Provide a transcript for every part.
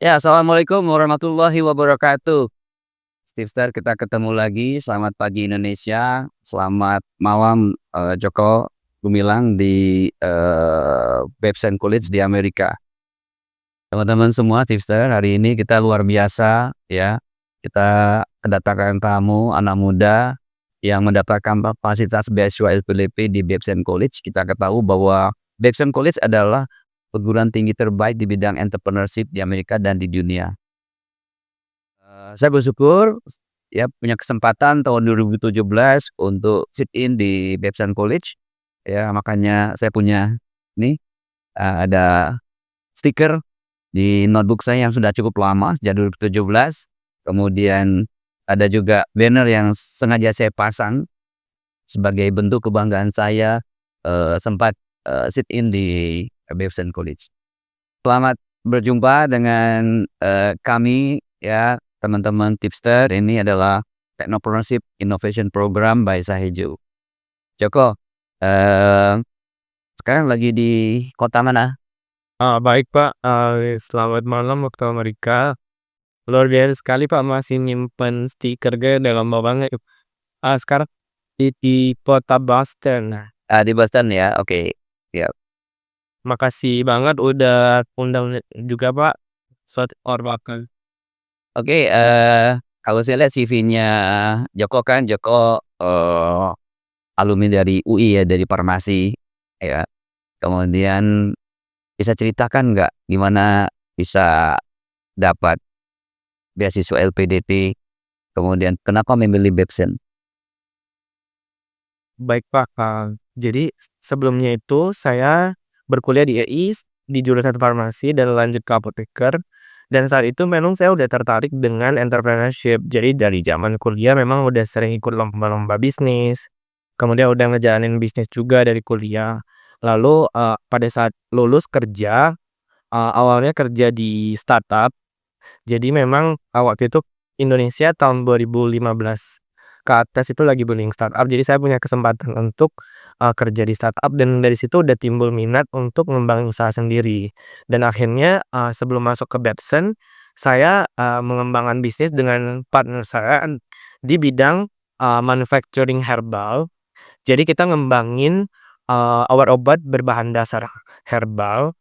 Ya, assalamualaikum warahmatullahi wabarakatuh. Tipster, kita ketemu lagi. Selamat pagi Indonesia, selamat malam Joko Gumilang di Babson College di Amerika. Teman-teman semua, Tipster, hari ini kita luar biasa ya. Kita kedatangan tamu anak muda yang mendapatkan fasilitas beasiswa LPDP di Babson College. Kita ketahui bahwa Babson College adalah perguruan tinggi terbaik di bidang entrepreneurship di Amerika dan di dunia. Saya bersyukur ya punya kesempatan tahun 2017 untuk sit in di Babson College. Ya, makanya saya punya nih ada stiker di notebook saya yang sudah cukup lama sejak 2017. Kemudian ada juga banner yang sengaja saya pasang sebagai bentuk kebanggaan saya sempat sit in di Babson College. Selamat berjumpa dengan kami ya teman-teman tipster. Ini adalah Technopreneurship Innovation Program by Saheju. Joko, sekarang lagi di kota mana? Baik Pak, selamat malam waktu Amerika. Luar biasa sekali Pak, masih nyimpen stikernya udah lama banget. Sekarang di kota Boston. Nah, Di Boston ya, oke. Ya. makasih banget udah undang juga Pak. Suatu hormatan. Oke, kalau saya lihat CV-nya Joko kan, Joko alumni dari UI ya, dari farmasi ya. Kemudian bisa ceritakan nggak gimana bisa dapat beasiswa LPDP, kemudian kenapa memilih Babson? Baik Pak, jadi sebelumnya itu saya berkuliah di UI di jurusan farmasi dan lanjut ke apoteker. Dan saat itu memang saya udah tertarik dengan entrepreneurship. Jadi dari zaman kuliah memang udah sering ikut lomba-lomba bisnis. Kemudian udah ngejalanin bisnis juga dari kuliah. Lalu pada saat lulus kerja, awalnya kerja di startup. Jadi memang waktu itu Indonesia tahun 2015 ke atas itu lagi booming startup. Jadi saya punya kesempatan untuk kerja di startup dan dari situ udah timbul minat untuk ngembangin usaha sendiri. Dan akhirnya sebelum masuk ke Babson, saya mengembangkan bisnis dengan partner saya di bidang manufacturing herbal. Jadi kita ngembangin obat-obat berbahan dasar herbal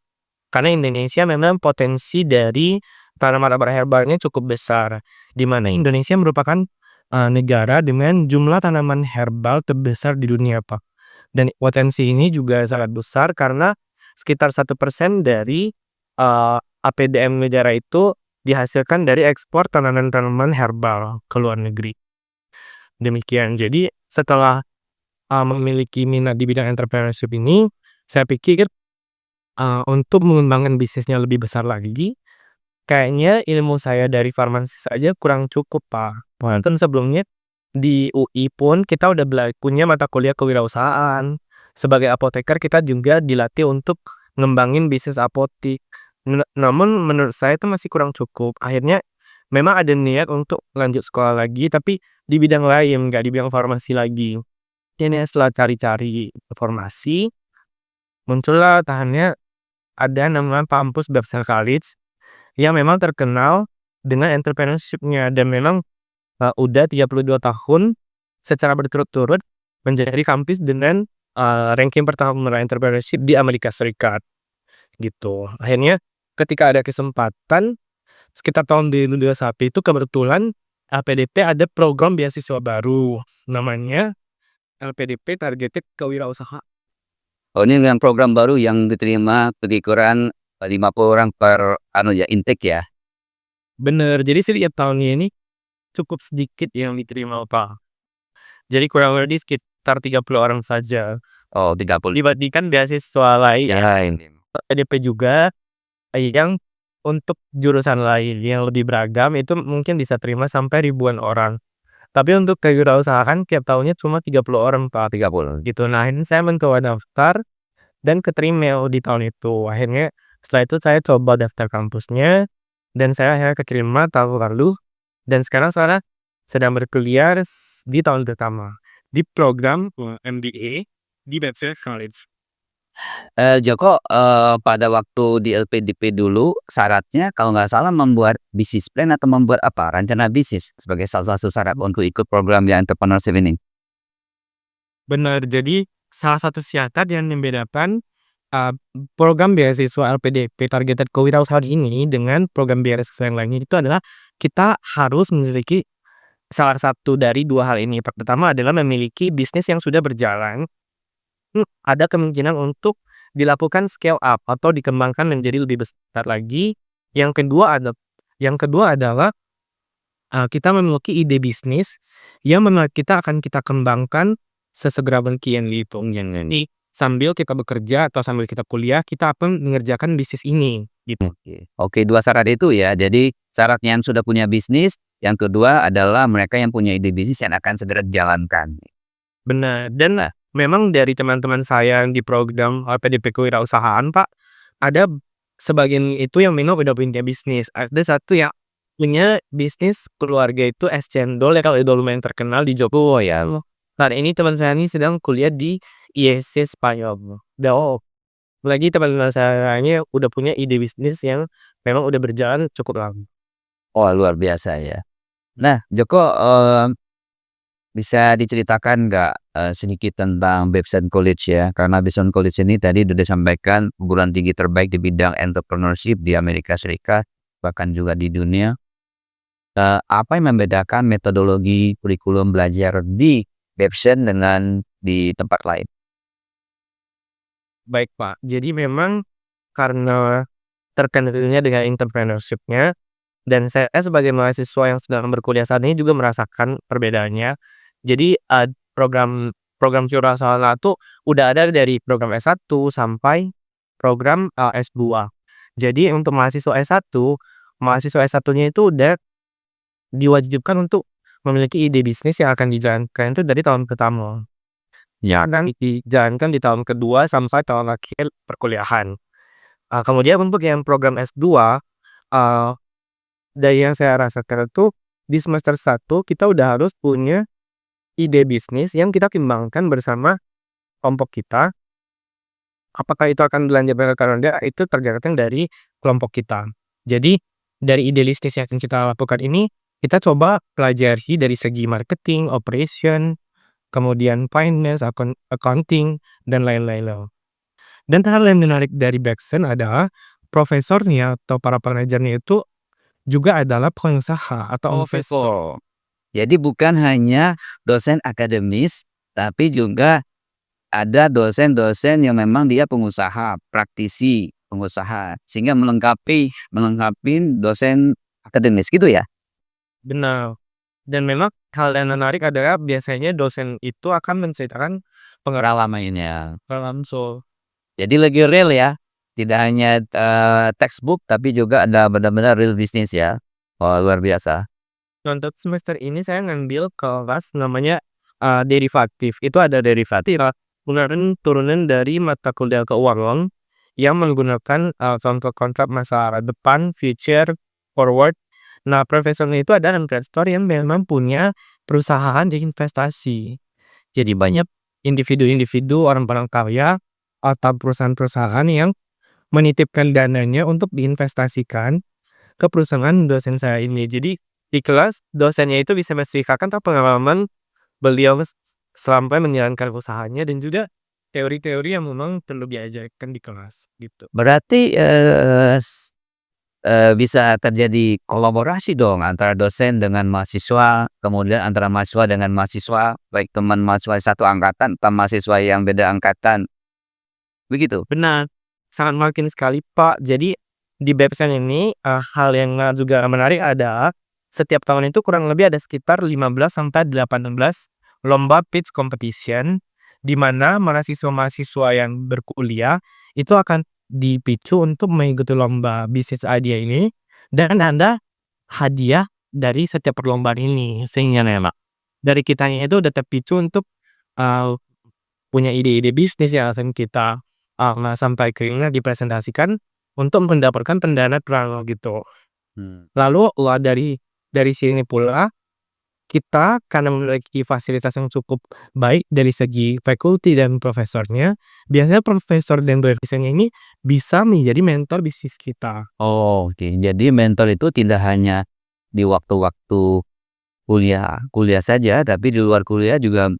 karena Indonesia memang potensi dari tanaman obat herbalnya cukup besar, di mana Indonesia merupakan negara dengan jumlah tanaman herbal terbesar di dunia, Pak. Dan potensi ini juga sangat besar karena sekitar 1% dari APDM negara itu dihasilkan dari ekspor tanaman-tanaman herbal ke luar negeri. Demikian. Jadi setelah memiliki minat di bidang entrepreneurship ini, saya pikir untuk mengembangkan bisnisnya lebih besar lagi, kayaknya ilmu saya dari farmasi saja kurang cukup, Pak. Walaupun sebelumnya di UI pun kita udah punya mata kuliah kewirausahaan. Sebagai apoteker kita juga dilatih untuk ngembangin bisnis apotik. Namun menurut saya itu masih kurang cukup. Akhirnya memang ada niat untuk lanjut sekolah lagi, tapi di bidang lain, nggak di bidang farmasi lagi. Ini setelah cari-cari informasi, muncullah tahannya ada namanya kampus Babson College yang memang terkenal dengan entrepreneurship-nya dan memang udah 32 tahun secara berturut-turut menjadi kampus dengan ranking pertama entrepreneurship di Amerika Serikat gitu. Akhirnya ketika ada kesempatan sekitar tahun 2021 itu kebetulan LPDP ada program beasiswa baru namanya LPDP Targeted Kewirausahaan. Oh, ini yang program baru yang diterima perkiraan 50 orang per intake ya. Bener, jadi setiap tahunnya ini cukup sedikit yang diterima, Pak. Jadi kurang lebih sekitar 30 orang saja. Oh, 30 Dibandingkan beasiswa lain ya ini. PDP juga yang untuk jurusan lain yang lebih beragam itu mungkin bisa terima sampai ribuan orang. Tapi untuk kewirausahaan tiap tahunnya cuma 30 orang, Pak. 30. Gitu. Nah, ini saya mencoba daftar dan keterima di tahun itu. Akhirnya setelah itu saya coba daftar kampusnya dan saya akhirnya keterima tahun lalu dan sekarang saya sedang berkuliah di tahun pertama di program MBA di Babson College. Joko, pada waktu di LPDP dulu syaratnya kalau nggak salah membuat bisnis plan atau membuat apa, rencana bisnis sebagai salah satu syarat untuk ikut program yang entrepreneurship ini? Benar, jadi salah satu syarat yang membedakan, eee, program beasiswa LPDP Targeted Kewirausahaan ini dengan program beasiswa yang lainnya itu adalah kita harus memiliki salah satu dari 2 hal ini. Pertama adalah memiliki bisnis yang sudah berjalan, ada kemungkinan untuk dilakukan scale up atau dikembangkan menjadi lebih besar lagi. Yang kedua adalah, kita memiliki ide bisnis yang kita akan kita kembangkan sesegera mungkin gitu. Jadi, sambil kita bekerja atau sambil kita kuliah, kita akan mengerjakan bisnis ini, gitu. Oke. Oke, 2 syarat itu ya. Jadi syaratnya yang sudah punya bisnis, yang kedua adalah mereka yang punya ide bisnis yang akan segera dijalankan. Benar, dan Nah, memang dari teman-teman saya yang di program LPDP Kewirausahaan, Pak, ada sebagian itu yang memang udah punya bisnis. Ada satu yang punya bisnis keluarga itu es cendol ya, kalau udah lumayan terkenal di Jogja ya. Saat ini teman saya ini sedang kuliah di IEC Spanyol. Lagi teman-teman saya ini udah punya ide bisnis yang memang udah berjalan cukup lama. oh luar biasa ya. Nah, Joko, bisa diceritakan nggak, sedikit tentang Babson College ya? Karena Babson College ini tadi sudah disampaikan perguruan tinggi terbaik di bidang entrepreneurship di Amerika Serikat, bahkan juga di dunia. Apa yang membedakan metodologi kurikulum belajar di Babson dengan di tempat lain? Baik, Pak. Jadi memang karena terkenalnya dengan entrepreneurship-nya, dan saya sebagai mahasiswa yang sedang berkuliah saat ini juga merasakan perbedaannya. Jadi, program program Curaçao tuh udah ada dari program S1 sampai program, S2. Jadi untuk mahasiswa S1-nya itu udah diwajibkan untuk memiliki ide bisnis yang akan dijalankan itu dari tahun pertama. Ya, dan dijalankan di tahun kedua sampai tahun akhir perkuliahan. Kemudian untuk yang program S2, eee dari yang saya rasakan itu, di semester 1 kita udah harus punya ide bisnis yang kita kembangkan bersama kelompok kita. Apakah itu akan dilanjutkan atau tidak, itu tergantung dari kelompok kita. Jadi, dari ide bisnis yang kita lakukan ini, kita coba pelajari dari segi marketing, operation, kemudian finance, accounting, dan lain-lain loh. Dan hal yang menarik dari Baxen adalah profesornya atau para pengajarnya itu juga adalah pengusaha atau Oh, investor. people. Jadi bukan hanya dosen akademis, tapi juga ada dosen-dosen yang memang dia pengusaha, praktisi pengusaha, sehingga melengkapi dosen akademis gitu ya? Benar. Dan memang hal yang menarik adalah biasanya dosen itu akan menceritakan Pengalamannya. pengalaman langsung. Jadi lagi real ya, tidak hanya, textbook tapi juga ada benar-benar real bisnis ya. Wah, luar biasa. Untuk semester ini saya ngambil kelas namanya, derivatif. Itu ada derivatif, turunan dari mata kuliah keuangan yang menggunakan, contoh konsep masa depan, future, forward. Nah, profesornya itu adalah investor yang memang punya perusahaan di investasi. Jadi banyak individu-individu, orang-orang kaya, atau perusahaan-perusahaan yang menitipkan dananya untuk diinvestasikan ke perusahaan dosen saya ini. Jadi di kelas dosennya itu bisa menceritakan tentang pengalaman beliau sampai menjalankan usahanya dan juga teori-teori yang memang perlu diajarkan di kelas gitu. Berarti, bisa terjadi kolaborasi dong antara dosen dengan mahasiswa, kemudian antara mahasiswa dengan mahasiswa, baik teman mahasiswa satu angkatan atau mahasiswa yang beda angkatan, begitu? Benar, sangat mungkin sekali, Pak. Jadi di website ini, hal yang juga menarik adalah setiap tahun itu kurang lebih ada sekitar 15 sampai 18 lomba pitch competition, di mana mahasiswa-mahasiswa yang berkuliah itu akan dipicu untuk mengikuti lomba bisnis idea ini dan ada hadiah dari setiap perlombaan ini. Sehingga memang dari kitanya itu udah terpicu untuk, eee, punya ide-ide bisnis yang akan kita sampai akhirnya dipresentasikan untuk mendapatkan pendanaan gitu. Hmm. Lalu dari sini pula kita karena memiliki fasilitas yang cukup baik dari segi fakulti dan profesornya, biasanya profesor dan dosennya ini bisa menjadi mentor bisnis kita. Oh, oke. Jadi mentor itu tidak hanya di waktu-waktu kuliah saja, tapi di luar kuliah juga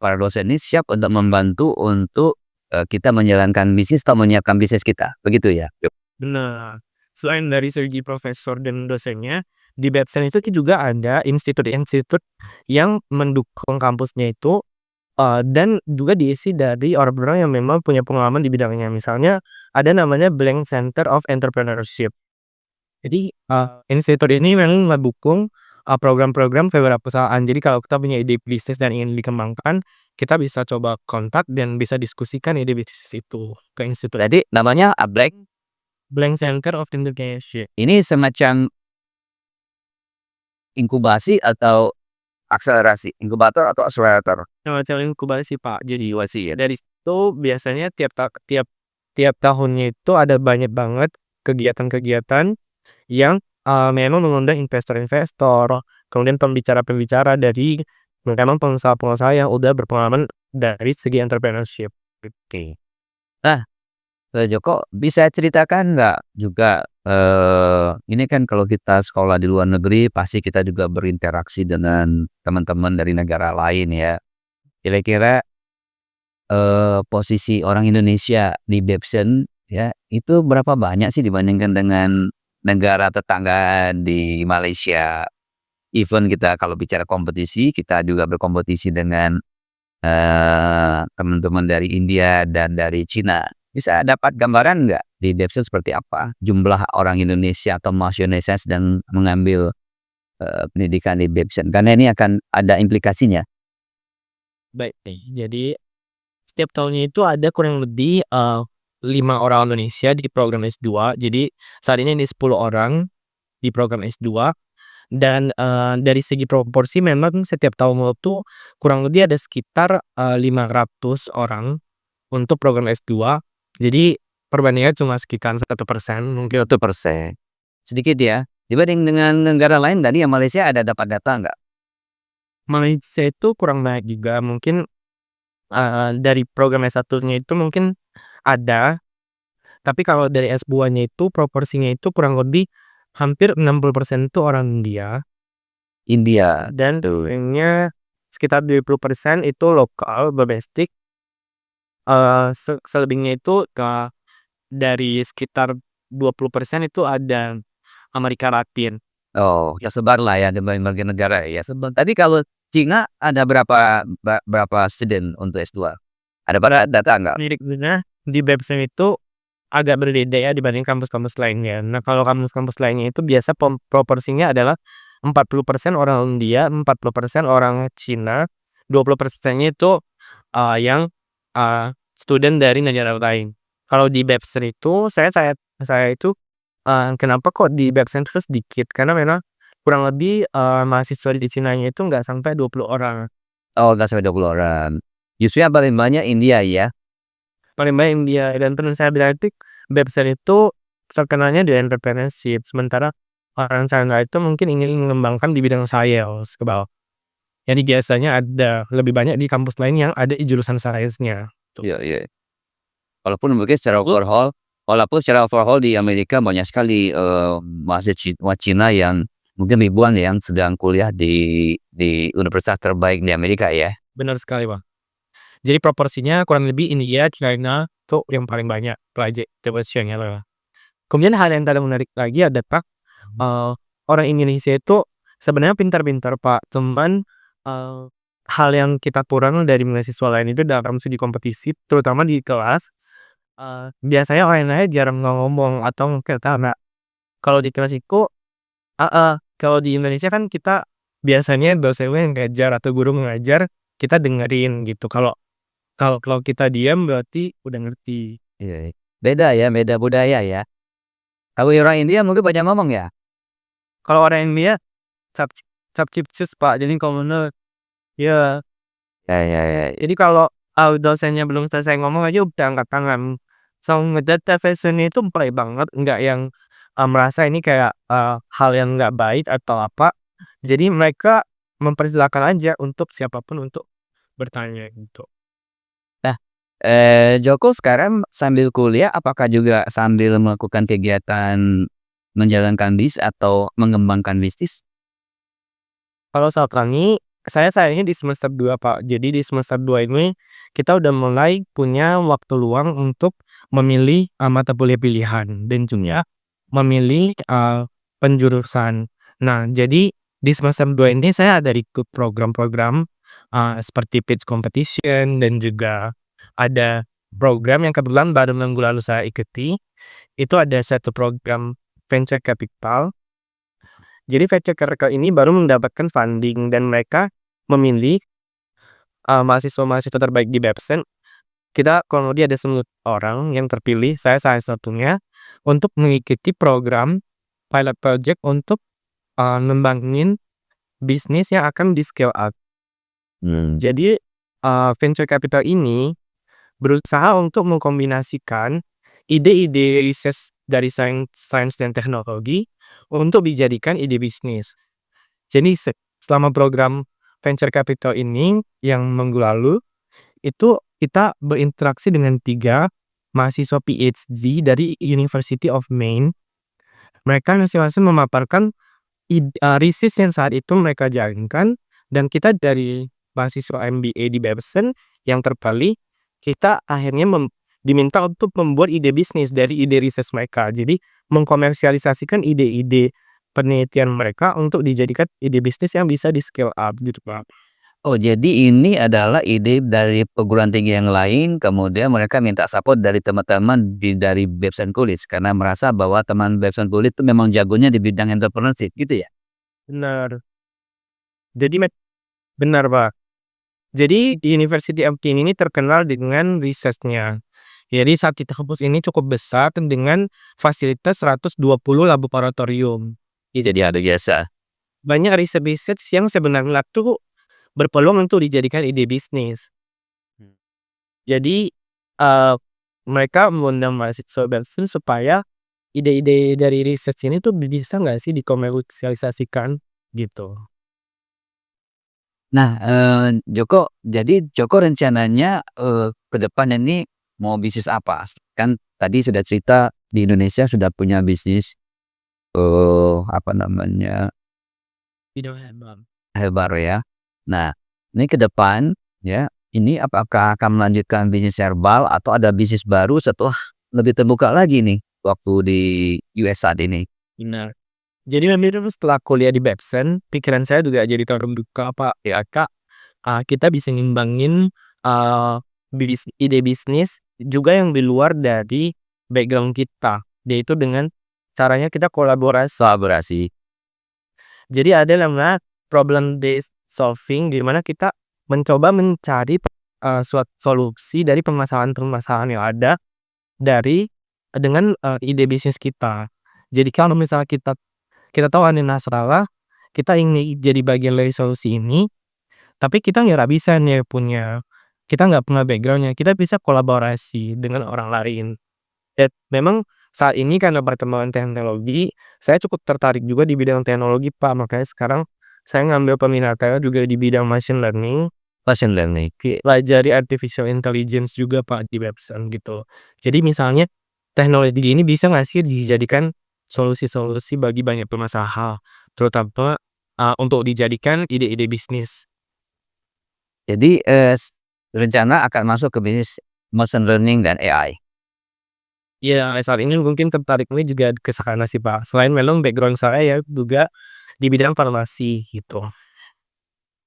para dosen ini siap untuk membantu untuk, kita menjalankan bisnis atau menyiapkan bisnis kita, begitu ya? Benar. Selain dari segi profesor dan dosennya, di Babson itu juga ada institut-institut yang mendukung kampusnya itu, dan juga diisi dari orang-orang yang memang punya pengalaman di bidangnya. Misalnya ada namanya Blank Center of Entrepreneurship. Jadi, institut ini memang mendukung, program-program beberapa perusahaan. Jadi kalau kita punya ide bisnis dan ingin dikembangkan, kita bisa coba kontak dan bisa diskusikan ide bisnis itu ke institut. Jadi namanya Ablek, Blank Center of Entrepreneurship. ini semacam inkubasi atau akselerasi? Inkubator atau akselerator? Semacam inkubasi, Pak. Jadi Inkubasi ya? dari situ biasanya tiap tahunnya itu ada banyak banget kegiatan-kegiatan yang, memang mengundang investor-investor, kemudian pembicara-pembicara dari memang pengusaha-pengusaha yang udah berpengalaman dari segi entrepreneurship. Oke. Nah, Joko bisa ceritakan nggak juga, ini kan kalau kita sekolah di luar negeri pasti kita juga berinteraksi dengan teman-teman dari negara lain ya. Kira-kira, posisi orang Indonesia di Babson ya, itu berapa banyak sih dibandingkan dengan negara tetangga di Malaysia? Even kita kalau bicara kompetisi, kita juga berkompetisi dengan, teman-teman dari India dan dari Cina. Bisa dapat gambaran nggak di Babson seperti apa jumlah orang Indonesia atau mahasiswa Indonesia sedang mengambil, pendidikan di Babson? Karena ini akan ada implikasinya. Baik nih, jadi setiap tahunnya itu ada kurang lebih, 5 orang Indonesia di program S2. Jadi saat ini 10 orang di program S2 dan, dari segi proporsi memang setiap tahun itu kurang lebih ada sekitar, 500 orang untuk program S2. Jadi perbandingannya cuma sekitar 1% mungkin. 1%. Sedikit ya, dibanding dengan negara lain tadi yang Malaysia ada dapat data nggak? Malaysia itu kurang banyak juga mungkin, dari program S1-nya itu mungkin ada, tapi kalau dari S2-nya itu proporsinya itu kurang lebih hampir 60% itu orang India India, dan tuh. kayaknya sekitar 20% itu lokal domestik, selebihnya itu dari sekitar 20% itu ada Amerika Latin. Oh, tersebar lah ya di berbagai negara ya. Tadi kalau Cina ada berapa student untuk S2? Ada pada data nggak? Liriknya di Babson itu agak berbeda ya dibanding kampus-kampus lainnya. Nah, kalau kampus-kampus lainnya itu biasa proporsinya adalah 40% orang India, 40% orang Cina, 20%-nya itu, yang, student dari negara lain. Kalau di Babson itu saya itu, kenapa kok di Babson itu sedikit, karena memang kurang lebih, mahasiswa di Cinanya itu nggak sampai 20 orang. Oh, nggak sampai 20 orang. Justru yang paling banyak India ya? Paling banyak India dan teman saya bilang itu Babson itu terkenalnya di entrepreneurship, sementara orang sana itu mungkin ingin mengembangkan di bidang sales ke bawah. Jadi biasanya ada lebih banyak di kampus lain yang ada di jurusan sainsnya, tuh. Iya iya. Walaupun secara overall di Amerika banyak sekali, mahasiswa Cina yang mungkin ribuan yang sedang kuliah di universitas terbaik di Amerika ya? Benar sekali, Bang. Jadi proporsinya kurang lebih India, China tuh yang paling banyak pelajarnya lah. Kemudian hal yang tidak menarik lagi adalah, eee, orang Indonesia itu sebenarnya pintar-pintar, Pak, cuman, eee, hal yang kita kurang dari mahasiswa lain itu dalam studi kompetisi, terutama di kelas, biasanya orang lain jarang ngomong atau mungkin karena kalau di kelas itu kalau di Indonesia kan kita biasanya dosennya yang ngajar atau guru mengajar, kita dengerin gitu. Kalau kalau kalau kita diam berarti udah ngerti. Iya iya. Beda ya, beda budaya ya? Kalau orang India mungkin banyak ngomong ya? Kalau orang India cap capcipcus, Pak, jadi kalau menurut ya, Ya ya ya ya. jadi kalau, dosennya belum selesai ngomong aja udah angkat tangan. So, ngedata fashion-nya itu baik banget, nggak yang, merasa ini kayak, hal yang nggak baik atau apa. Jadi mereka mempersilahkan aja untuk siapapun untuk bertanya gitu. Nah, Joko sekarang sambil kuliah apakah juga sambil melakukan kegiatan menjalankan bisnis atau mengembangkan bisnis? Kalau saat kami, saya sayangnya di semester 2 Pak. Jadi di semester 2 ini kita udah mulai punya waktu luang untuk memilih, mata kuliah pilihan dan juga memilih, penjurusan. Nah, jadi di semester 2 ini saya ada ikut program-program, seperti pitch competition dan juga ada program yang kebetulan baru minggu lalu saya ikuti, itu ada satu program venture capital. Jadi venture capital ini baru mendapatkan funding dan mereka memilih, mahasiswa-mahasiswa terbaik di Babson. Kita kurang lebih ada 10 orang yang terpilih, saya salah satunya, untuk mengikuti program pilot project untuk, ngembangin bisnis yang akan di-scale up. Mmm. Jadi, venture capital ini berusaha untuk mengkombinasikan ide-ide riset dari sains dan teknologi untuk dijadikan ide bisnis. Jadi selama program venture capital ini yang minggu lalu, itu kita berinteraksi dengan 3 mahasiswa PhD dari University of Maine. Mereka masing-masing memaparkan riset yang saat itu mereka jalankan dan kita dari mahasiswa MBA di Babson yang terpilih, kita akhirnya diminta untuk membuat ide bisnis dari ide riset mereka. Jadi mengkomersialisasikan ide-ide penelitian mereka untuk dijadikan ide bisnis yang bisa di-scale up gitu, Pak. Oh, jadi ini adalah ide dari perguruan tinggi yang lain, kemudian mereka minta support dari teman-teman dari Babson College karena merasa bahwa teman Babson College itu memang jagonya di bidang entrepreneurship gitu ya? Benar. Jadi benar, Pak. Jadi di University of Maine ini terkenal dengan risetnya. Jadi satu kampus ini cukup besar dengan fasilitas 120 laboratorium. Iya, jadi ada biasa. Banyak riset-riset yang sebenarnya tuh berpeluang untuk dijadikan ide bisnis. Hmm. Jadi, eee, mereka mengundang mahasiswa Babson supaya ide-ide dari riset ini tuh bisa nggak sih dikomersialisasikan, gitu. Nah, Joko, jadi Joko rencananya, ke depannya ini mau bisnis apa? Kan tadi sudah cerita di Indonesia sudah punya bisnis, apa namanya, Bidang herbal. herbal ya. Nah, ini ke depan ya, ini apakah akan melanjutkan bisnis herbal atau ada bisnis baru setelah lebih terbuka lagi nih waktu di US saat ini? Benar. Jadi memang itu setelah kuliah di Babson, pikiran saya juga jadi terbuka, Pak, ya, Kak, kita bisa ngimbangin, eee, ide bisnis juga yang di luar dari background kita, yaitu dengan caranya kita kolaborasi. Kolaborasi. Jadi ada namanya problem based solving di mana kita mencoba mencari, suatu solusi dari permasalahan-permasalahan yang ada dari dengan, ide bisnis kita. Jadi kalau misalnya kita kita tahu ada masalah, kita ingin jadi bagian dari solusi ini, tapi kita nggak bisa nih kita nggak punya background-nya, kita bisa kolaborasi dengan orang lain. Memang saat ini karena perkembangan teknologi, saya cukup tertarik juga di bidang teknologi, Pak. Makanya sekarang saya ngambil peminatannya juga di bidang machine learning, Machine learning. pelajari artificial intelligence juga, Pak, di Babson gitu. Jadi misalnya teknologi ini bisa nggak sih dijadikan solusi-solusi bagi banyak permasalahan, terutama, untuk dijadikan ide-ide bisnis. Jadi, rencana akan masuk ke bisnis machine learning dan AI. Iya, saat ini mungkin tertariknya juga ke sana sih, Pak. Selain memang background saya ya juga di bidang farmasi gitu.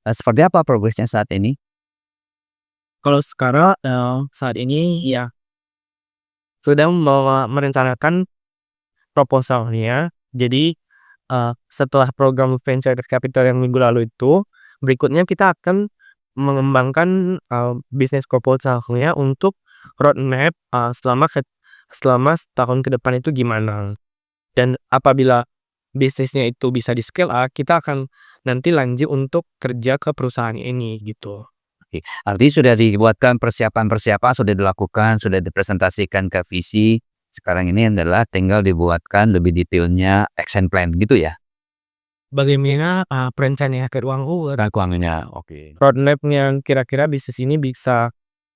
Seperti apa progresnya saat ini? Kalau sekarang, saat ini ya sedang merencanakan proposalnya. Jadi, setelah program venture capital yang minggu lalu itu, berikutnya kita akan mengembangkan, bisnis proposalnya untuk roadmap, selama setahun ke depan itu gimana. Dan apabila bisnisnya itu bisa di-scale up, kita akan nanti lanjut untuk kerja ke perusahaan ini gitu. Oke, artinya sudah dibuatkan persiapan-persiapan, sudah dilakukan, sudah dipresentasikan ke visi, sekarang ini adalah tinggal dibuatkan lebih detailnya action plan gitu ya? bagaimana perencanaan keuangannya. Oke. roadmap yang kira-kira bisnis ini bisa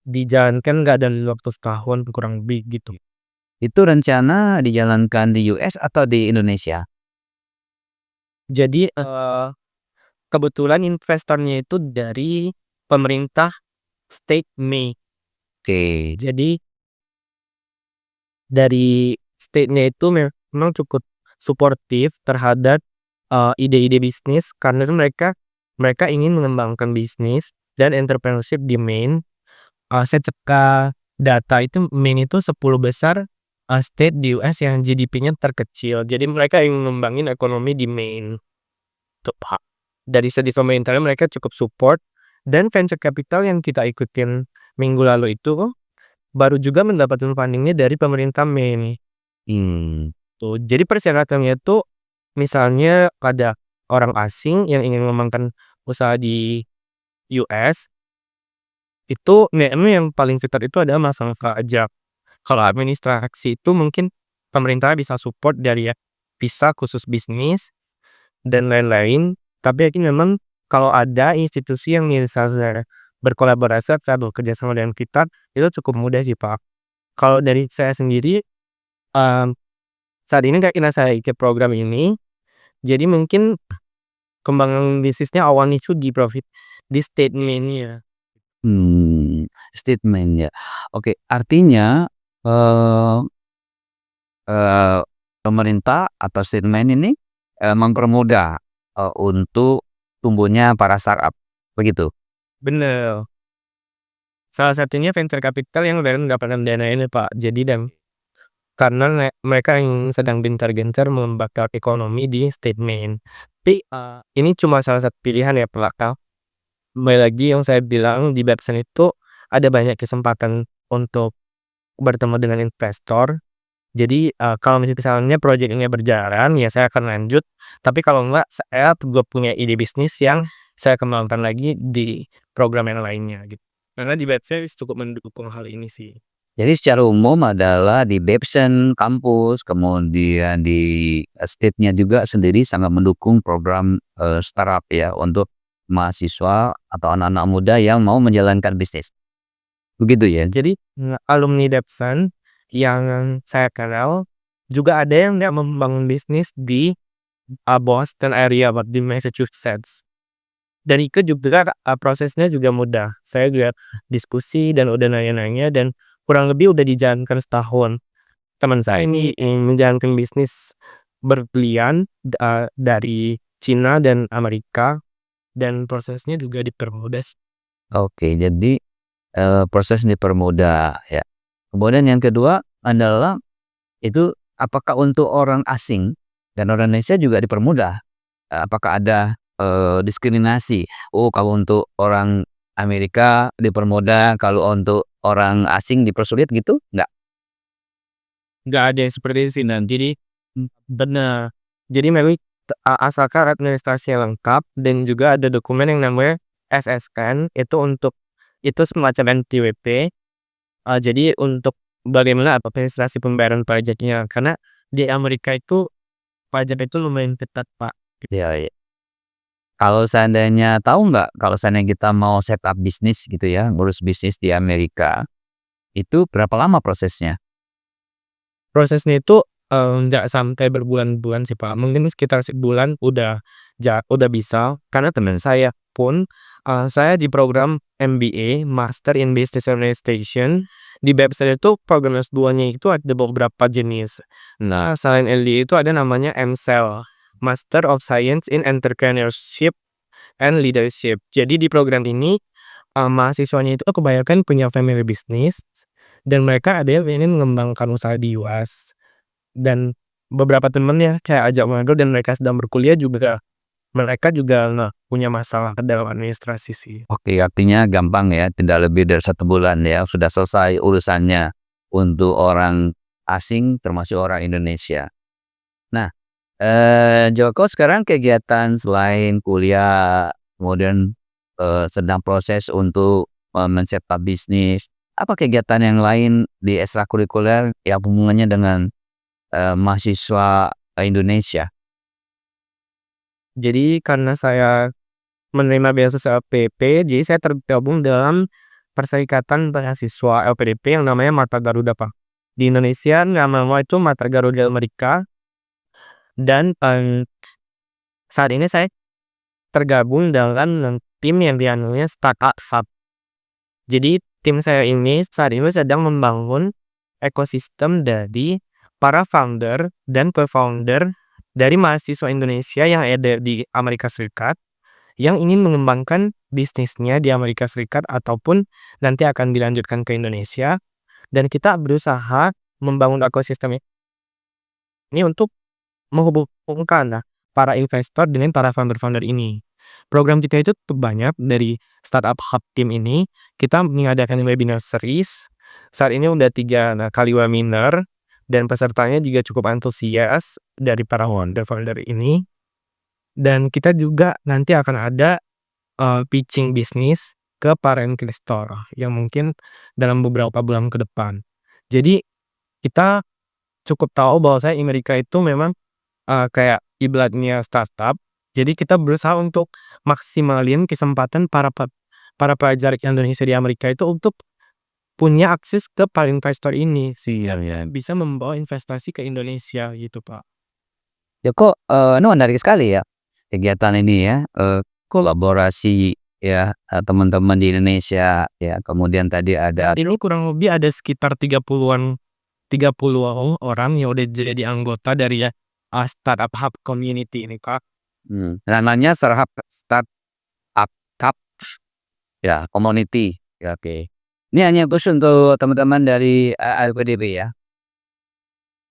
dijalankan nggak dalam waktu setahun kurang lebih gitu. Itu rencana dijalankan di US atau di Indonesia? Jadi kebetulan investornya itu dari pemerintah state Maine. Oke. Jadi dari state-nya itu memang cukup suportif terhadap ide-ide bisnis karena mereka ingin mengembangkan bisnis dan entrepreneurship di Maine. Secara data itu Maine itu 10 besar state di US yang GDP-nya terkecil. Jadi mereka ingin ngembangin ekonomi di Maine. Tuh, Pak. Dari segi pemerintahnya mereka cukup support dan venture capital yang kita ikutin minggu lalu itu baru juga mendapatkan funding-nya dari pemerintah Maine. Tuh, jadi persyaratannya itu misalnya ada orang asing yang ingin mengembangkan usaha di US, itu yang paling ketat itu adalah masalah pajak. Kalau administrasi itu mungkin pemerintah bisa support dari visa khusus bisnis dan lain-lain. Tapi memang kalau ada institusi yang misalnya berkolaborasi atau bekerja sama dengan kita, itu cukup mudah sih Pak. Kalau dari saya sendiri, saat ini karena saya ikut program ini, jadi mungkin kembangan bisnisnya awalnya itu di statement-nya. Statement ya. Oke, artinya eh eh, pemerintah atau statement ini mempermudah untuk tumbuhnya para startup, begitu? Bener. Salah satunya venture capital yang udah mendapatkan dana ini Pak. Jadi karena mereka yang sedang gencar-gencar mengembangkan ekonomi di statement. Tapi ini cuma salah satu pilihan ya Pak. Kembali lagi yang saya bilang di Babson itu ada banyak kesempatan untuk bertemu dengan investor. Jadi kalau misalnya proyek ini berjalan ya saya akan lanjut. Tapi kalau enggak saya juga punya ide bisnis yang saya kembangkan lagi di program yang lainnya gitu. Karena di Babson cukup mendukung hal ini sih. Jadi secara umum adalah di Babson kampus, kemudian di state-nya juga sendiri sangat mendukung program startup ya untuk mahasiswa atau anak-anak muda yang mau menjalankan bisnis. Begitu ya? Jadi alumni Babson yang saya kenal juga ada yang membangun bisnis di Boston area di Massachusetts. Dan itu juga prosesnya juga mudah. Saya lihat diskusi dan udah nanya-nanya dan kurang lebih udah dijalankan setahun. Teman saya ini menjalankan bisnis berlian dari Cina dan Amerika dan prosesnya juga dipermudah. Oke, jadi proses dipermudah ya. Kemudian yang kedua adalah itu apakah untuk orang asing dan orang Indonesia juga dipermudah? Apakah ada diskriminasi? Oh, kalau untuk orang Amerika dipermudah, kalau untuk orang asing dipersulit gitu? Nggak? Nggak ada yang seperti itu sih. Nah, jadi benar. Jadi memang asalkan administrasi yang lengkap dan juga ada dokumen yang namanya SSN itu semacam NPWP. Jadi untuk bagaimana administrasi pembayaran pajaknya karena di Amerika itu pajak itu lumayan ketat Pak. Iya, iya. Kalau seandainya tahu nggak, kalau seandainya kita mau setup bisnis gitu ya, ngurus bisnis di Amerika, itu berapa lama prosesnya? Prosesnya itu nggak sampai berbulan-bulan sih Pak. Mungkin sekitar sebulan udah bisa karena teman saya pun saya di program MBA Master in Business Administration di website itu program S2-nya itu ada beberapa jenis. Nah, selain LDA itu ada namanya MSEL, Master of Science in Entrepreneurship and Leadership. Jadi di program ini mahasiswanya itu kebanyakan punya family business dan mereka ada yang ingin mengembangkan usaha di US. Dan beberapa temennya saya ajak ngobrol dan mereka sedang berkuliah juga mereka juga nggak punya masalah dalam administrasi sih. Oke, artinya gampang ya, tidak lebih dari 1 bulan ya, sudah selesai urusannya untuk orang asing termasuk orang Indonesia. Nah, Joko sekarang kegiatan selain kuliah, kemudian sedang proses untuk men-setup bisnis, apa kegiatan yang lain di ekstrakurikuler yang hubungannya dengan mahasiswa Indonesia? Jadi karena saya menerima beasiswa LPDP, jadi saya tergabung dalam Perserikatan Mahasiswa LPDP yang namanya Mata Garuda, Pak. Di Indonesia nama itu Mata Garuda Amerika dan, saat ini saya tergabung dengan tim yang namanya Startup Hub. Jadi tim saya ini saat ini sedang membangun ekosistem dari para founder dan co-founder dari mahasiswa Indonesia yang ada di Amerika Serikat, yang ingin mengembangkan bisnisnya di Amerika Serikat ataupun nanti akan dilanjutkan ke Indonesia, dan kita berusaha membangun ekosistem ini untuk menghubungkan lah para investor dengan para founder-founder ini. Program kita itu cukup banyak dari Startup Hub Team ini. Kita mengadakan webinar series. Saat ini udah 3 kali webinar dan pesertanya juga cukup antusias dari para founder-founder ini. Dan kita juga nanti akan ada pitching bisnis ke para investor yang mungkin dalam beberapa bulan ke depan. Jadi kita cukup tahu bahwasanya Amerika itu memang kayak ibaratnya startup, jadi kita berusaha untuk maksimalin kesempatan para pelajar Indonesia di Amerika itu untuk punya akses ke para investor ini sih, Iya. bisa membawa investasi ke Indonesia gitu, Pak. Ya kok, ini menarik sekali ya, kegiatan ini ya, kolaborasi ya, teman-teman di Indonesia ya, kemudian tadi ada Ini kurang lebih ada sekitar 30 orang yang udah jadi anggota dari Startup Hub Community ini, Kak. namanya Startup Cup ya, community, ya oke. Ini hanya khusus untuk teman-teman dari, LPDP ya?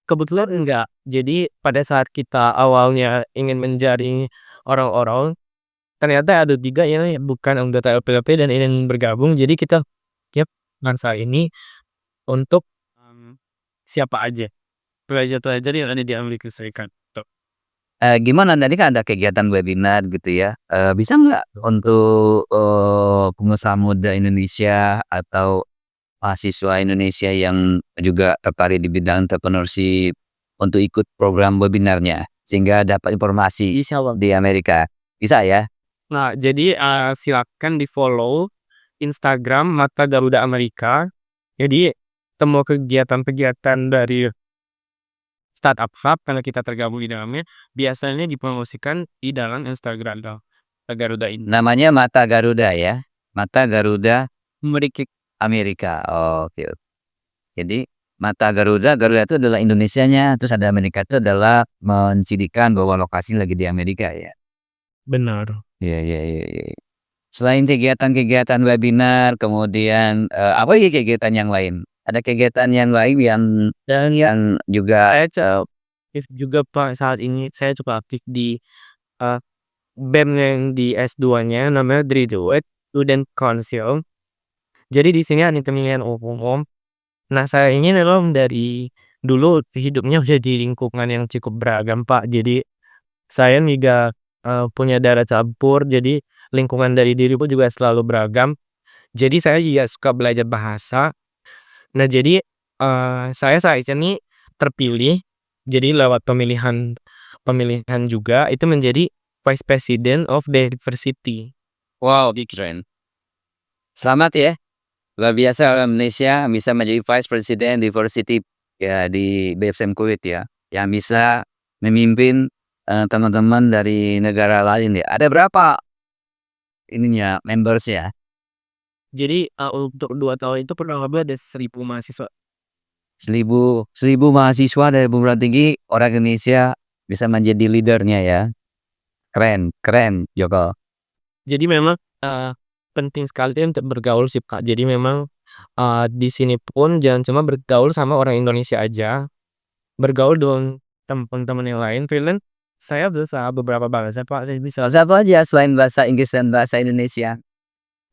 Kebetulan enggak. Jadi pada saat kita awalnya ingin menjaring orang-orang, ternyata ada 3 yang bukan anggota LPDP dan ingin bergabung. Jadi kita tiap masa ini untuk, siapa aja pelajar-pelajar yang ada di Amerika Serikat, tuh. Gimana tadi kan ada kegiatan webinar gitu ya, bisa nggak untuk, pengusaha muda Indonesia atau mahasiswa Indonesia yang juga tertarik di bidang entrepreneurship untuk ikut program webinarnya, sehingga dapat informasi Bisa, Bang. di Amerika, bisa ya? Nah, jadi, silakan di-follow Instagram Mata Garuda Amerika. Jadi semua kegiatan-kegiatan dari Startup Hub karena kita tergabung di dalamnya, biasanya dipromosikan di dalam Instagram Garuda ini. Namanya Mata Garuda ya? Mata Garuda Memiliki Amerika, oke. Jadi Mata Garuda, Garuda itu adalah Indonesianya, terus ada Amerika itu adalah mencirikan bahwa lokasi lagi di Amerika ya? benar. Iya iya iya iya. Selain kegiatan-kegiatan webinar, kemudian, apa lagi kegiatan yang lain? Ada kegiatan yang lain yang juga Saya aktif juga, Pak, saat ini saya cukup aktif di, eee, BEM yang di S2-nya namanya Graduate Student Council. Jadi di sini ada pemilihan umum. Nah, saya ini memang dari dulu hidupnya udah di lingkungan yang cukup beragam, Pak. Jadi saya juga, punya darah campur, jadi lingkungan dari diriku juga selalu beragam. Jadi saya juga suka belajar bahasa. Nah, jadi, saya saat ini terpilih, jadi lewat pemilihan pemilihan juga itu menjadi Vice President of Diversity. wow, keren. Selamat ya, luar biasa orang Indonesia bisa menjadi Vice President Diversity ya di BFSM Kuwait ya, yang bisa memimpin, teman-teman dari negara lain ya. Ada berapa ininya, members-nya? Jadi, untuk 2 tahun itu kurang lebih ada 1.000 mahasiswa. 1.000 mahasiswa dari perguruan tinggi orang Indonesia bisa menjadi leader-nya ya. Keren keren Joko. Jadi memang, penting sekali untuk bergaul sih, Kak. Jadi memang, di sini pun jangan cuma bergaul sama orang Indonesia aja, bergaul dengan teman-teman yang lain. Freelance saya berusaha beberapa bahasa, Pak. Saya bisa Salah satu aja selain bahasa Inggris dan bahasa Indonesia.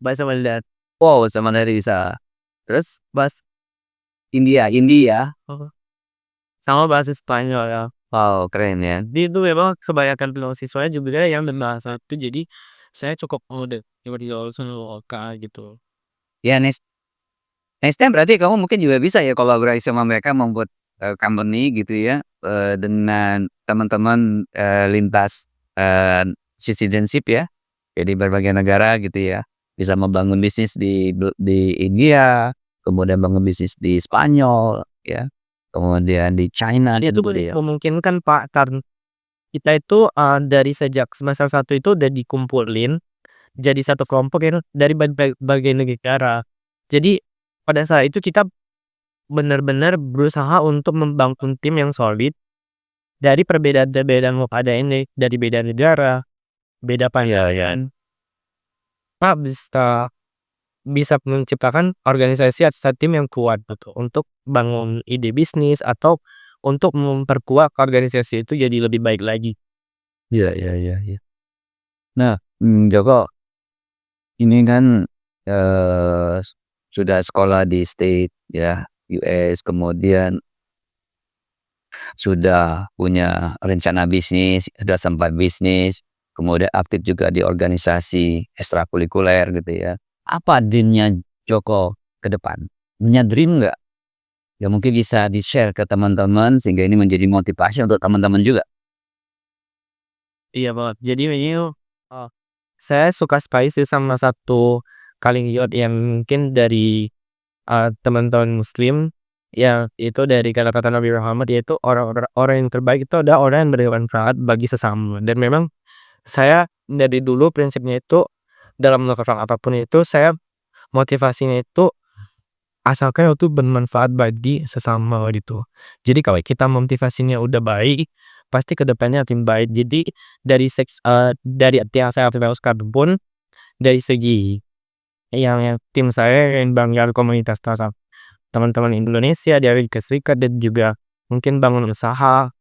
bahasa Mandarin, Wow, sama dari bisa. Terus bahas India India. oh, sama bahasa Spanyol ya. Wow, keren ya. Jadi itu memang kebanyakan mahasiswanya juga yang berbahasa itu, jadi saya cukup deh bergaul sama Kak, gitu. Ya next next time berarti kamu mungkin juga bisa ya kolaborasi sama mereka membuat, company gitu ya, dengan teman-teman, lintas, eee citizenship ya, jadi berbagai negara gitu ya. Bisa membangun bisnis di India, kemudian bangun bisnis di Spanyol ya, kemudian di China Itu gitu boleh ya. memungkinkan, Pak, kita itu, dari sejak semester 1 itu udah dikumpulin jadi satu kelompok yang dari berbagai negara. Jadi pada saat itu kita benar-benar berusaha untuk membangun tim yang solid dari perbedaan-perbedaan yang ada ini, dari beda negara, beda pandangan. Pak bisa bisa menciptakan organisasi atau tim yang kuat gitu, untuk bangun ide bisnis atau untuk memperkuat organisasi itu jadi lebih baik lagi. Iya iya iya iya. Nah, Joko, ini kan, sudah sekolah di state ya, US, kemudian sudah punya rencana bisnis, sudah sempat bisnis, kemudian aktif juga di organisasi ekstrakurikuler gitu ya. Apa dream-nya Joko ke depan? Punya dream nggak? Ya mungkin bisa di-share ke teman-teman sehingga ini menjadi motivasi untuk teman-teman juga. Iya banget. Jadi ini, eee, saya suka spicy sama satu kalimat yang mungkin dari, teman-teman muslim, yang itu dari kata-kata Nabi Muhammad, yaitu orang yang terbaik itu adalah orang yang bermanfaat bagi sesama. Dan memang saya dari dulu prinsipnya itu dalam melakukan apapun itu saya motivasinya itu asalkan itu bermanfaat bagi sesama gitu. Jadi kalau kita motivasinya udah baik, pasti ke depannya makin baik. Jadi dari yang saya tahu sekarang pun, dari segi yang tim saya yang bangun komunitas startup teman-teman Indonesia di Amerika Serikat dan juga mungkin bangun usaha,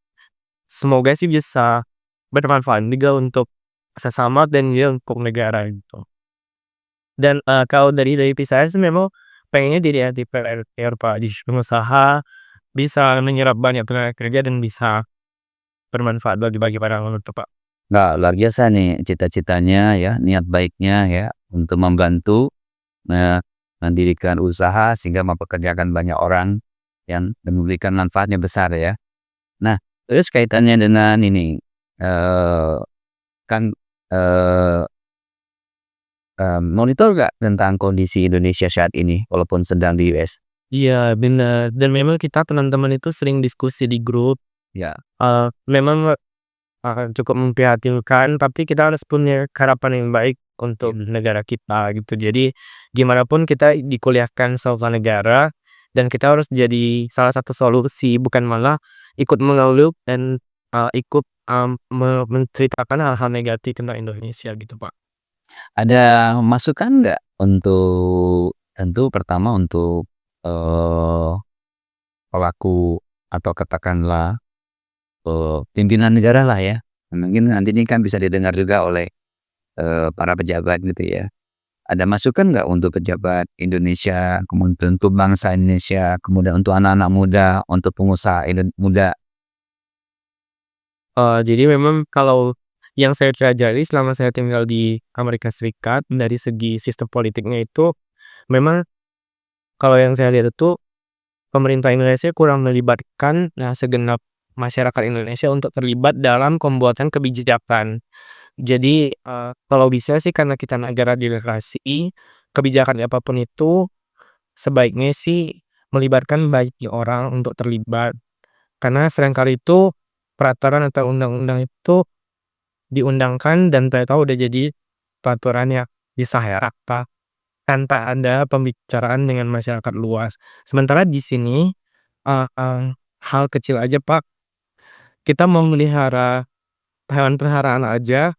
semoga sih bisa bermanfaat juga untuk sesama dan juga untuk negara gitu. Dan, kalau dari saya sih memang pengennya jadi entrepreneur, Pak, di pengusaha, bisa menyerap banyak tenaga kerja dan bisa bermanfaat bagi para orang tuh, Pak. Nggak, luar biasa nih cita-citanya ya, niat baiknya ya untuk membantu mendirikan usaha sehingga mempekerjakan banyak orang yang memberikan manfaatnya besar ya. Nah, terus kaitannya dengan ini, eee, kan, eee monitor nggak tentang kondisi Indonesia saat ini walaupun sedang di US? Iya, bener, dan memang kita teman-teman itu sering diskusi di grup, Ya. memang, cukup memprihatinkan, tapi kita harus punya harapan yang baik untuk negara kita gitu. Jadi gimana pun kita dikuliahkan sama negara dan kita harus jadi salah satu solusi, bukan malah ikut mengeluh dan, ikut, menceritakan hal-hal negatif tentang Indonesia gitu, Pak. Ada masukan nggak untuk tentu pertama untuk, eee, pelaku atau katakanlah, pimpinan negara lah ya, mungkin nanti ini kan bisa didengar juga oleh, para pejabat gitu ya. Ada masukan nggak untuk pejabat Indonesia, kemudian untuk bangsa Indonesia, kemudian untuk anak-anak muda, untuk pengusaha muda? Jadi memang kalau yang saya pelajari selama saya tinggal di Amerika Serikat, dari segi sistem politiknya itu, memang kalau yang saya lihat itu, pemerintah Indonesia kurang melibatkan, segenap masyarakat Indonesia untuk terlibat dalam pembuatan kebijakan. Jadi, kalau bisa sih karena kita negara demokrasi, kebijakan apapun itu sebaiknya sih melibatkan banyak orang untuk terlibat. Karena seringkali itu peraturan atau undang-undang itu diundangkan dan tahu-tahu udah jadi peraturan yang disah ya, tanpa ada pembicaraan dengan masyarakat luas. Sementara di sini, hal kecil aja, Pak, kita mau melihara hewan peliharaan aja,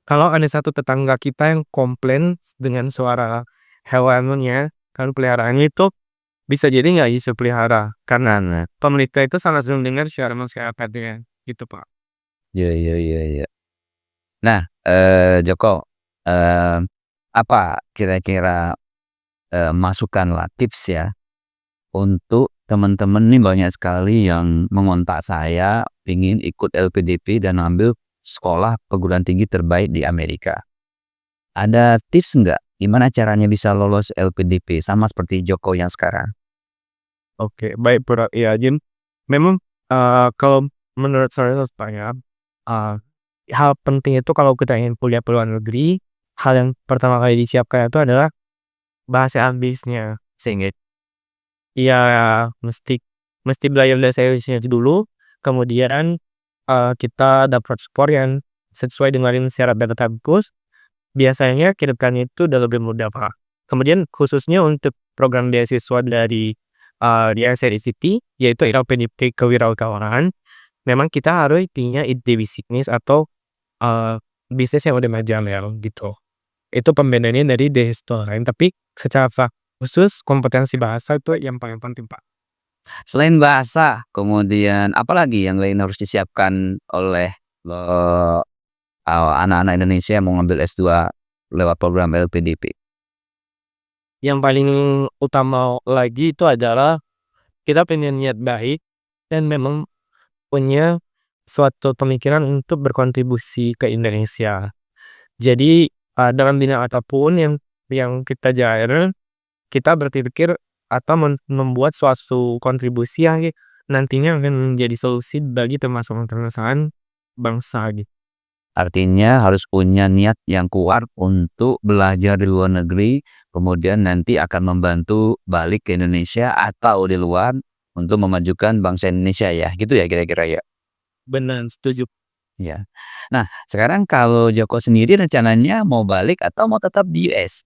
kalau ada satu tetangga kita yang komplain dengan suara hewannya, hewan peliharaannya itu bisa jadi nggak bisa pelihara, karena pemerintah itu sangat mendengar suara masyarakatnya, gitu, Pak. Iya iya iya iya. Nah, Joko, eee, apa kira-kira, masukanlah, tips ya, untuk teman-teman nih banyak sekali yang mengontak saya, ingin ikut LPDP dan ambil sekolah perguruan tinggi terbaik di Amerika. Ada tips nggak, gimana caranya bisa lolos LPDP sama seperti Joko yang sekarang? Oke, baik, iya, Jin. Memang, kalau menurut saya, Pak, ya, hal penting itu kalau kita ingin kuliah ke luar negeri, hal yang pertama kali disiapkan itu adalah bahasa Inggrisnya. Sehingga Iya, mesti mesti belajar bahasa Inggrisnya dulu, kemudian, kita dapat skor yang sesuai dengan syarat dan kampus, biasanya ke depannya itu udah lebih mudah, Kak. Kemudian khususnya untuk program beasiswa dari, di SRICT, yaitu LPDP Kewirausahaan, memang kita harus punya ide bisnis atau, bisnis yang udah majalah gitu. Itu pembedaannya dari desktop lain, tapi secara khusus kompetensi bahasa itu yang paling penting, Pak. selain bahasa, kemudian apalagi yang lain harus disiapkan oleh, eee, anak-anak Indonesia yang mau ngambil S2 lewat program LPDP? Yang paling utama lagi itu adalah kita punya niat baik dan memang punya suatu pemikiran untuk berkontribusi ke Indonesia. Jadi, dalam bidang apapun yang kita jalani, kita berpikir atau membuat suatu kontribusi yang nantinya akan menjadi solusi bagi permasalahan bangsa gitu. Artinya harus punya niat yang kuat untuk belajar di luar negeri, kemudian nanti akan membantu balik ke Indonesia atau di luar untuk memajukan bangsa Indonesia ya, gitu ya kira-kira ya? Benar, setuju. Ya. Nah, sekarang kalau Joko sendiri rencananya mau balik atau mau tetap di US?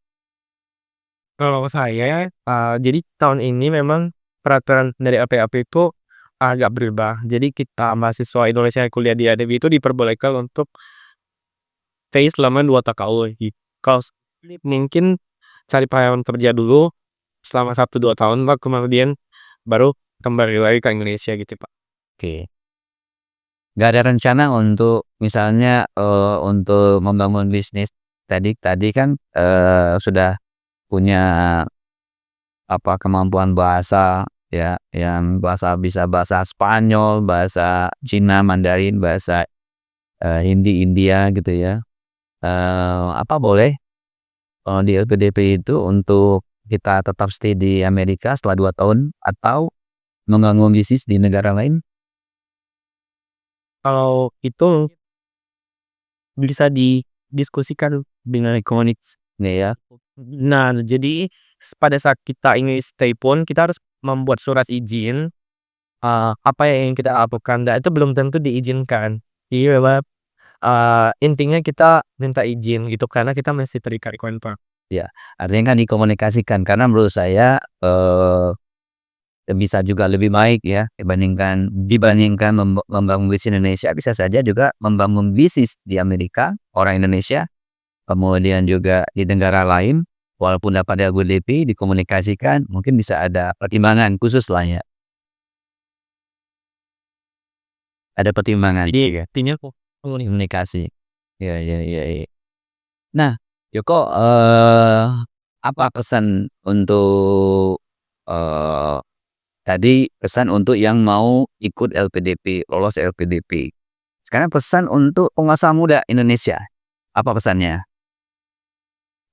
Kalau saya, jadi tahun ini memang peraturan dari APAP itu agak berubah. Jadi kita mahasiswa Indonesia yang kuliah di ADB itu diperbolehkan untuk stay selama 2 tahun gitu. Kalau mungkin cari pengalaman kerja dulu selama 1-2 tahun, Pak, kemudian baru kembali lagi ke Indonesia gitu, Pak. Oke. Nggak ada rencana untuk misalnya, untuk membangun bisnis tadi kan, sudah punya apa, kemampuan bahasa ya, yang bisa bahasa Spanyol, bahasa Cina, Mandarin, bahasa, Hindi, India gitu ya. Apa boleh, di LPDP itu untuk kita tetap stay di Amerika setelah 2 tahun atau membangun bisnis di negara lain? Kalau itu bisa didiskusikan dengan komunitas. Nih ya, Nah, jadi pada saat kita ingin stay pun kita harus membuat surat izin, apa yang ingin kita lakukan dan itu belum tentu diizinkan. Jadi memang, intinya kita minta izin gitu karena kita masih terikat kontrak. ya artinya kan dikomunikasikan karena menurut saya, bisa juga lebih baik ya dibandingkan membangun bisnis Indonesia, bisa saja juga membangun bisnis di Amerika, orang Indonesia, kemudian juga di negara lain, walaupun dapat LPDP dikomunikasikan mungkin bisa ada pertimbangan khusus lah ya, ada pertimbangan Jadi ya, intinya komunikasi. komunikasi. Ya ya ya ya. Nah, Joko, apa pesan untuk, eee, tadi pesan untuk yang mau ikut LPDP, lolos LPDP. Sekarang pesan untuk pengusaha muda Indonesia, apa pesannya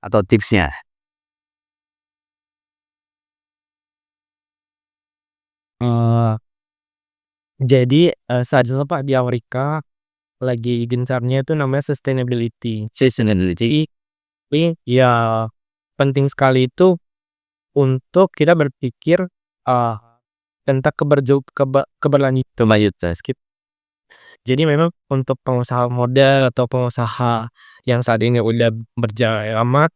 atau tipsnya? Eee, jadi, saat itu Pak di Amerika lagi gencarnya itu namanya sustainability. Sustainability, Ini ya penting sekali itu untuk kita berpikir, eee, tentang keberlanjutan, skip. Jadi memang untuk pengusaha muda atau pengusaha yang saat ini udah berjalan lama,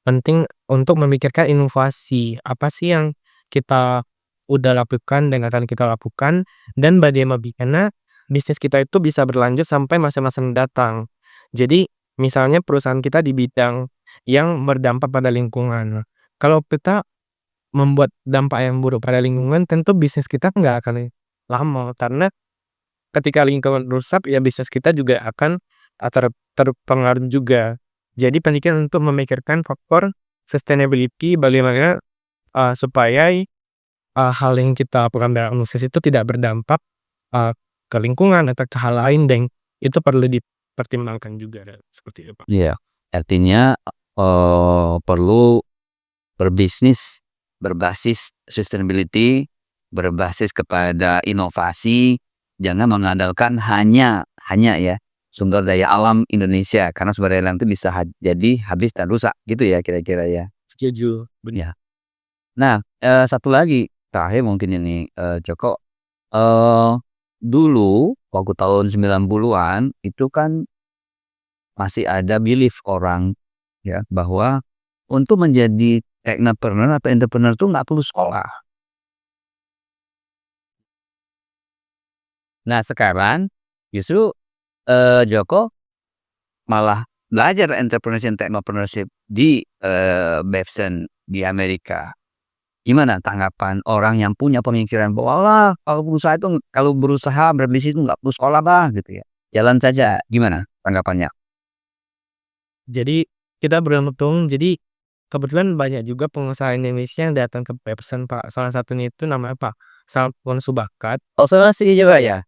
penting untuk memikirkan inovasi. Apa sih yang kita udah lakukan dan akan kita lakukan, dan bagaimana bisnis kita itu bisa berlanjut sampai masa-masa mendatang. Jadi, misalnya perusahaan kita di bidang yang berdampak pada lingkungan. Kalau kita membuat dampak yang buruk pada lingkungan, tentu bisnis kita nggak akan lama, karena ketika lingkungan rusak, ya bisnis kita juga akan, terpengaruh juga. Jadi penting untuk memikirkan faktor sustainability bagaimana, supaya, hal yang kita lakukan dalam bisnis itu tidak berdampak, eee, ke lingkungan atau ke hal lain dan itu perlu dipertimbangkan juga, seperti itu, Pak. iya. Artinya, perlu berbisnis berbasis sustainability, berbasis kepada inovasi, jangan mengandalkan hanya ya, sumber daya alam Indonesia karena sumber daya alam itu bisa jadi habis dan rusak gitu ya kira-kira ya. Setuju, Ya. Nah, satu lagi terakhir mungkin ini, Joko, eee, dulu waktu tahun 90-an itu kan masih ada belief orang ya bahwa untuk menjadi technopreneur atau entrepreneur tuh nggak perlu sekolah. Nah sekarang justru, Joko malah belajar entrepreneurship, technopreneurship di, Babson di Amerika. Gimana tanggapan orang yang punya pemikiran bahwa, "Walah kalau berusaha berbisnis itu nggak perlu sekolah Bang," gitu ya. Jalan saja, gimana tanggapannya? Jadi kita beruntung, jadi kebetulan banyak juga pengusaha Indonesia yang datang ke Babson, Pak. Salah satunya itu namanya Pak Salmon Subakat. Oh sih juga ya?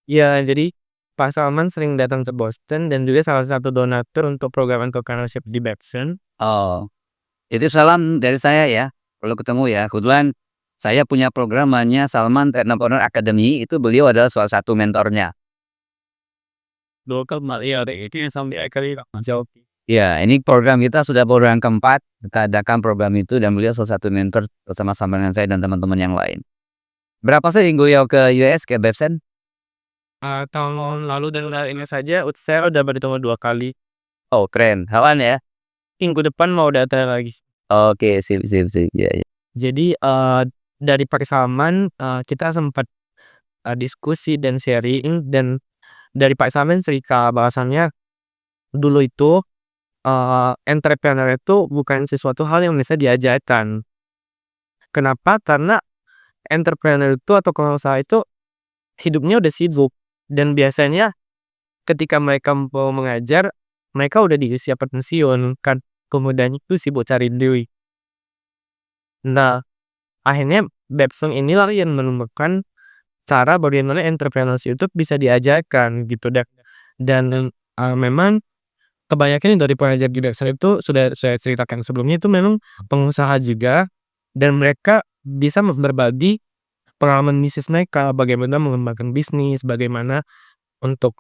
Iya, jadi Pak Salman sering datang ke Boston dan juga salah satu donatur untuk program entrepreneurship di Babson. Oh, itu salam dari saya ya, kalau ketemu ya. Kebetulan saya punya program namanya Salman Technopreneur Academy, itu beliau adalah salah satu mentornya. Local Maria itu yang sampai akhirnya jauh. Ya, ini program kita sudah program keempat, kita adakan program itu dan beliau salah satu mentor bersama-sama dengan saya dan teman-teman yang lain. Berapa sering beliau ke US, ke Babson? Tahun lalu dan kali ini saja saya udah bertemu 2 kali. Oh keren, kawan ya? Minggu depan mau datang lagi. Oke, sip sip sip, iya iya. Jadi, dari Pak Salman, kita sempat, diskusi dan sharing dan dari Pak Salman cerita bahwasannya dulu itu, entrepreneur itu bukan sesuatu hal yang bisa diajarkan. Kenapa? Karena entrepreneur itu atau pengusaha itu hidupnya udah sibuk dan biasanya ketika mereka mau mengajar, mereka udah di usia pensiun kan, kemudian itu sibuk cari duit. Nah, akhirnya Babson inilah yang menemukan cara bagaimana entrepreneurship itu bisa diajarkan gitu dan, memang kebanyakan dari pengajar di Babson itu sudah saya ceritakan sebelumnya itu memang pengusaha juga dan mereka bisa berbagi pengalaman bisnis mereka, bagaimana mengembangkan bisnis, bagaimana untuk,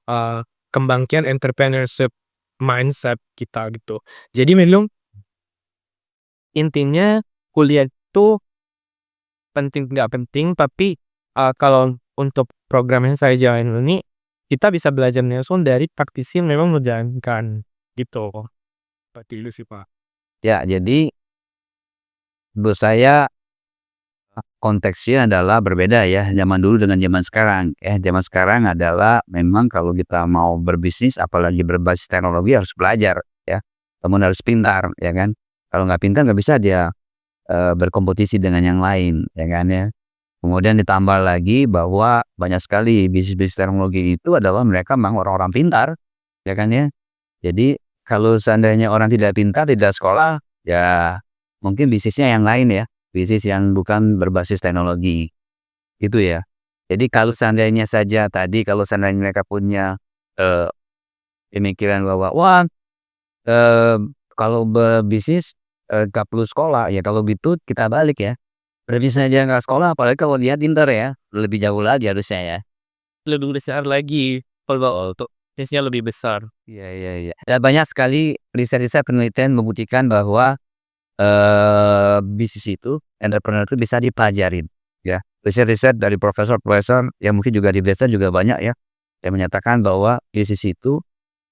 kembangkian entrepreneurship mindset kita gitu. Jadi memang intinya kuliah itu penting nggak penting, tapi, kalau untuk program yang saya jalanin ini, kita bisa belajar langsung dari praktisi yang memang menjalankan, gitu. Seperti itu sih, Pak. Ya, jadi menurut saya konteksnya adalah berbeda ya, zaman dulu dengan zaman sekarang. Zaman sekarang adalah memang kalau kita mau berbisnis apalagi berbasis teknologi harus belajar ya. Teman harus pintar ya kan. Kalau nggak pintar nggak bisa dia, berkompetisi dengan yang lain ya kan ya. Kemudian ditambah lagi bahwa banyak sekali bisnis-bisnis teknologi itu adalah mereka memang orang-orang pintar ya kan ya. Jadi kalau seandainya orang tidak pintar, tidak sekolah, ya mungkin bisnisnya yang lain ya, bisnis yang bukan berbasis teknologi, gitu ya. Jadi kalau seandainya saja tadi kalau seandainya mereka punya, eee, pemikiran bahwa, "Wah, eee, kalau berbisnis, nggak perlu sekolah," ya kalau gitu kita balik ya, berbisnis aja nggak sekolah apalagi kalau dia pintar ya, lebih jauh lagi harusnya ya. Lebih besar lagi, kalau untuk bisnisnya lebih besar. Iya iya iya. Dan banyak sekali riset-riset penelitian membuktikan bahwa bisnis itu, entrepreneur itu bisa dipelajarin, ya. Riset-riset dari profesor-profesor yang mungkin juga di Boston juga banyak ya, yang menyatakan bahwa bisnis itu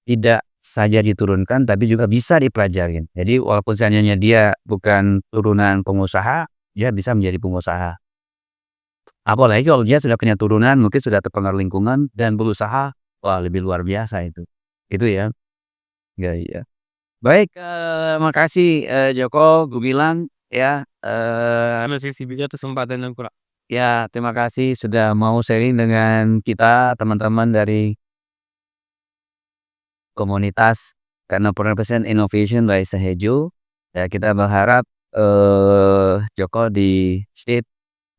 tidak saja diturunkan, tapi juga bisa dipelajarin. Jadi walaupun seandainya dia bukan turunan pengusaha, dia bisa menjadi pengusaha. Apalagi kalau dia sudah punya turunan, mungkin sudah terpengaruh lingkungan dan berusaha, wah lebih luar biasa itu. Itu ya. Iya iya. Baik, makasih, Joko Gumilang ya, Karena sisi bisa kesempatan yang kurang. ya terima kasih sudah mau sharing dengan kita teman-teman dari komunitas Entrepreneurship Innovation by Sahejo. Ya kita berharap, Joko di state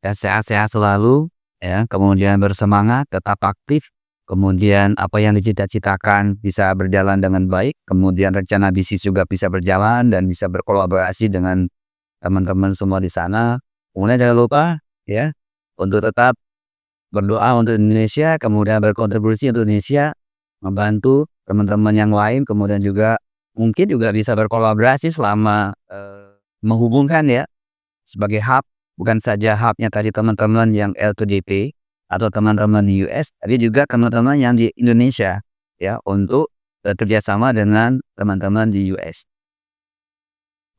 dan sehat-sehat selalu ya, kemudian bersemangat, tetap aktif, kemudian apa yang dicita-citakan bisa berjalan dengan baik, kemudian rencana bisnis juga bisa berjalan dan bisa berkolaborasi dengan teman-teman semua di sana. Kemudian jangan lupa ya untuk tetap berdoa untuk Indonesia, kemudian berkontribusi untuk Indonesia membantu teman-teman yang lain, kemudian juga mungkin juga bisa berkolaborasi selama, menghubungkan ya, sebagai hub, bukan saja hub-nya tadi teman-teman yang L2DP atau teman-teman di US, tapi juga teman-teman yang di Indonesia ya, untuk bekerja sama dengan teman-teman di US.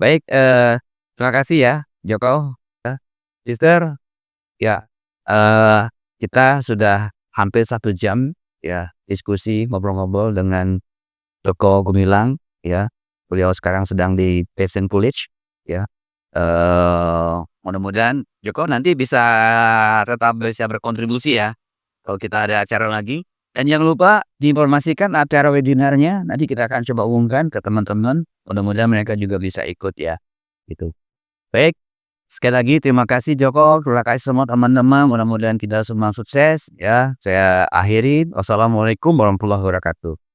Baik, terima kasih ya Joko, Sister, ya, kita sudah hampir 1 jam ya diskusi, ngobrol-ngobrol dengan Joko Gumilang ya. Beliau sekarang sedang di Babson College ya. Mudah-mudahan Joko nanti tetap bisa berkontribusi ya, kalau kita ada acara lagi. Dan jangan lupa diinformasikan acara webinarnya, nanti kita akan coba umumkan ke teman-teman, mudah-mudahan mereka juga bisa ikut ya, gitu. Baik, sekali lagi terima kasih Joko, terima kasih semua teman-teman, mudah-mudahan kita semua sukses ya. Saya akhiri, wassalamualaikum warahmatullahi wabarakatuh.